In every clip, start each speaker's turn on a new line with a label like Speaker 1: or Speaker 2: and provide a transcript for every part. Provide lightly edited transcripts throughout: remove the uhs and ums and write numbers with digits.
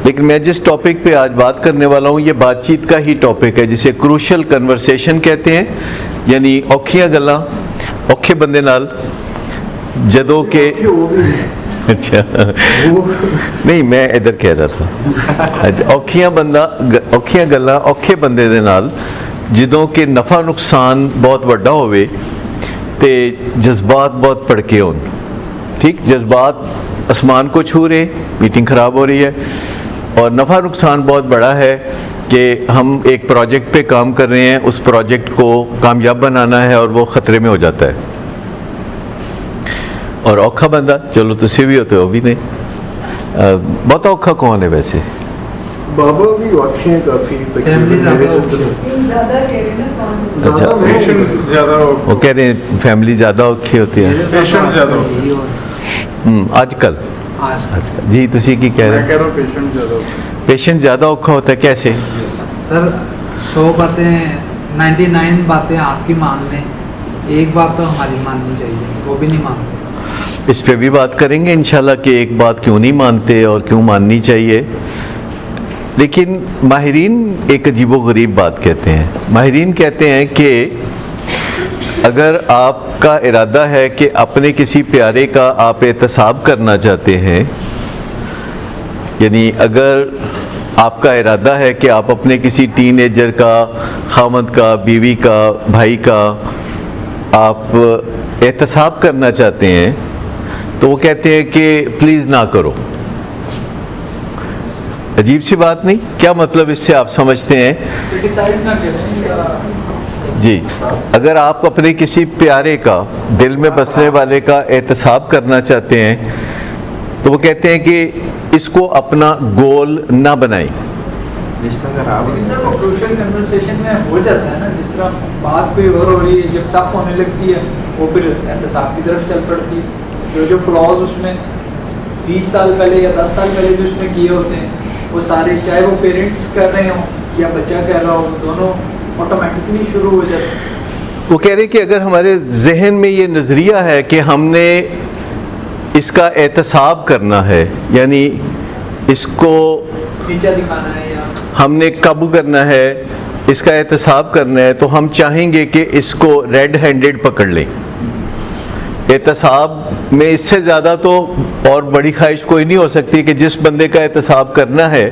Speaker 1: لیکن میں جس ٹاپک پہ آج بات کرنے والا ہوں یہ بات چیت کا ہی ٹاپک ہے، جسے کروشل کنورسیشن کہتے ہیں، یعنی اوکھیاں گلاں اوکھے بندے نال جدوں کہ اچھا نہیں میں ادھر کہہ رہا تھا، اچھا اوکھیاں گلاں اوکھے بندے دے نال جدوں کہ نفع نقصان بہت وڈا ہوئے تے جذبات بہت پڑکے ہون. ٹھیک، جذبات آسمان کو چھو رہے، میٹنگ خراب ہو رہی ہے، اور نفع نقصان بہت بڑا ہے کہ ہم ایک پروجیکٹ پہ کام کر رہے ہیں، اس پروجیکٹ کو کامیاب بنانا ہے اور وہ خطرے میں ہو جاتا ہے. اور اوکھا بندہ چلو تسی بھی ہوتے ہو بھی نہیں، بہت اوکھا کون ہے ویسے؟
Speaker 2: بابا بھی اوکھے ہیں کافی،
Speaker 1: اچھا وہ کہہ رہے ہیں فیملی زیادہ اوکھی ہوتی ہے آج کل. جی تسی کی کہہ رہے ہیں؟ پیشنٹ زیادہ اوکھا ہوتا ہے، کیسے؟
Speaker 3: سر 100 باتیں 99 باتیں آپ کی مان لیں، ایک بات تو ہماری ماننی چاہیے، وہ بھی نہیں مانتے.
Speaker 1: اس پہ بھی بات کریں گے انشاءاللہ کہ ایک بات کیوں نہیں مانتے اور کیوں ماننی چاہیے. لیکن ماہرین ایک عجیب و غریب بات کہتے ہیں. ماہرین کہتے ہیں کہ اگر آپ کا ارادہ ہے کہ اپنے کسی پیارے کا آپ احتساب کرنا چاہتے ہیں، یعنی اگر آپ کا ارادہ ہے کہ آپ اپنے کسی ٹین ایجر کا، خامد کا، بیوی کا، بھائی کا آپ احتساب کرنا چاہتے ہیں، تو وہ کہتے ہیں کہ پلیز نہ کرو. عجیب سی بات نہیں؟ کیا مطلب اس سے آپ سمجھتے ہیں؟ جی اگر آپ اپنے کسی پیارے کا، دل میں بسنے والے کا احتساب کرنا چاہتے ہیں تو وہ کہتے ہیں کہ اس کو اپنا گول نہ بنائیں.
Speaker 4: کروشل کنورسیشن میں ہو جاتا ہے نا، جس طرح بات کوئی اور ہو رہی ہے، جب ٹف ہونے لگتی ہے وہ پھر احتساب کی طرف چل پڑتی ہے. جو فلاز اس میں 20 سال پہلے یا 10 سال پہلے جو اس میں کیے ہوتے ہیں وہ سارے، چاہے وہ پیرنٹس کر رہے ہوں یا بچہ کہہ رہا ہو، دونوں آٹومیٹکلی شروع ہو جاتے ہیں.
Speaker 1: وہ کہہ رہے کہ اگر ہمارے ذہن میں یہ نظریہ ہے کہ ہم نے اس کا احتساب کرنا ہے، یعنی اس کو
Speaker 4: نیچا دکھانا ہے یا
Speaker 1: ہم نے قابو کرنا ہے، اس کا احتساب کرنا ہے، تو ہم چاہیں گے کہ اس کو ریڈ ہینڈڈ پکڑ لیں. احتساب میں اس سے زیادہ تو اور بڑی خواہش کوئی نہیں ہو سکتی کہ جس بندے کا احتساب کرنا ہے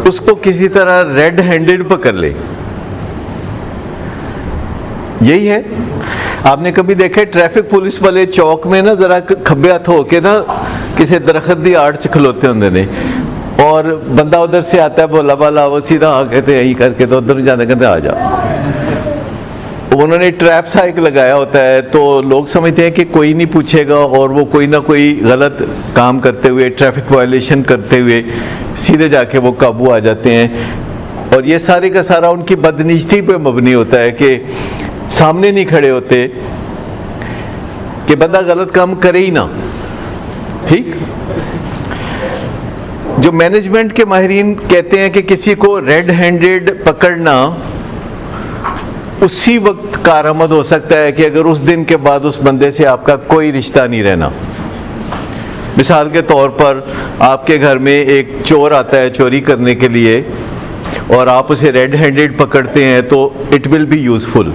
Speaker 1: اس کو کسی طرح ریڈ ہینڈڈ پکڑ لے. یہی ہے. آپ نے کبھی دیکھا ٹریفک پولیس والے چوک میں نا ذرا کھبے ہاتھ ہو کے نا کسی درخت دی آڑ چ کھلوتے ہوندے نے، اور بندہ ادھر سے آتا ہے بولا بالا وہ سیدھا آ کہتے ہیں یہی کر کے، تو ادھر جانے کہتے آ جا. انہوں نے ٹریپ سائیک لگایا ہوتا ہے تو لوگ سمجھتے ہیں کہ کوئی نہیں پوچھے گا، اور وہ کوئی نہ کوئی غلط کام کرتے ہوئے، ٹریفک وائلیشن کرتے ہوئے سیدھے جا کے وہ قابو آ جاتے ہیں. اور یہ سارے کا سارا ان کی بدنیتی پہ مبنی ہوتا ہے کہ سامنے نہیں کھڑے ہوتے کہ بندہ غلط کام کرے ہی نہ. ٹھیک، جو مینجمنٹ کے ماہرین کہتے ہیں کہ کسی کو ریڈ ہینڈڈ پکڑنا اسی وقت کارآمد ہو سکتا ہے کہ اگر اس دن کے بعد اس بندے سے آپ کا کوئی رشتہ نہیں رہنا. مثال کے طور پر آپ کے گھر میں ایک چور آتا ہے چوری کرنے کے لیے، اور آپ اسے ریڈ ہینڈڈ پکڑتے ہیں تو اٹ ول بی یوزفل.